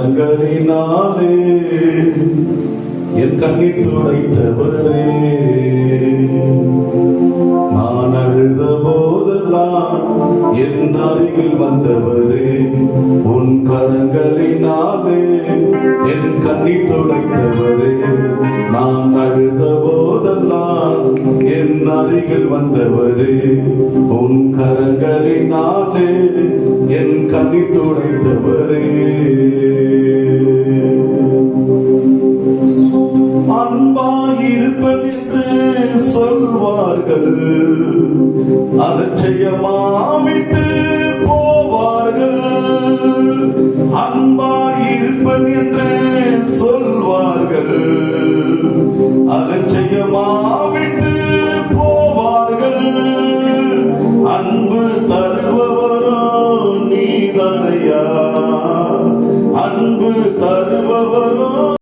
கரங்களினாலே என் கண்ணீர் துடைத்தவரே, நான் அழுத போதெல்லாம் என் அருகில் வந்தவரே, உன் கரங்களினாலே என் கண்ணீர் துடைத்தவரே, நான் அழுத போதெல்லாம் என் அருகில் வந்தவரே, உன் கரங்களினாலே என் கண்ணீர் துடைத்தவரே. அன்பாயிருப்பதென்று சொல்வார்கள், அலட்சியமாவிட்டு போவார்கள். அன்பாயிருப்பதென்று சொல்வார்கள், அலட்சியமாவிட்டு போவார்கள். அன்பு தருபவரோ நீதானையா, அன்பு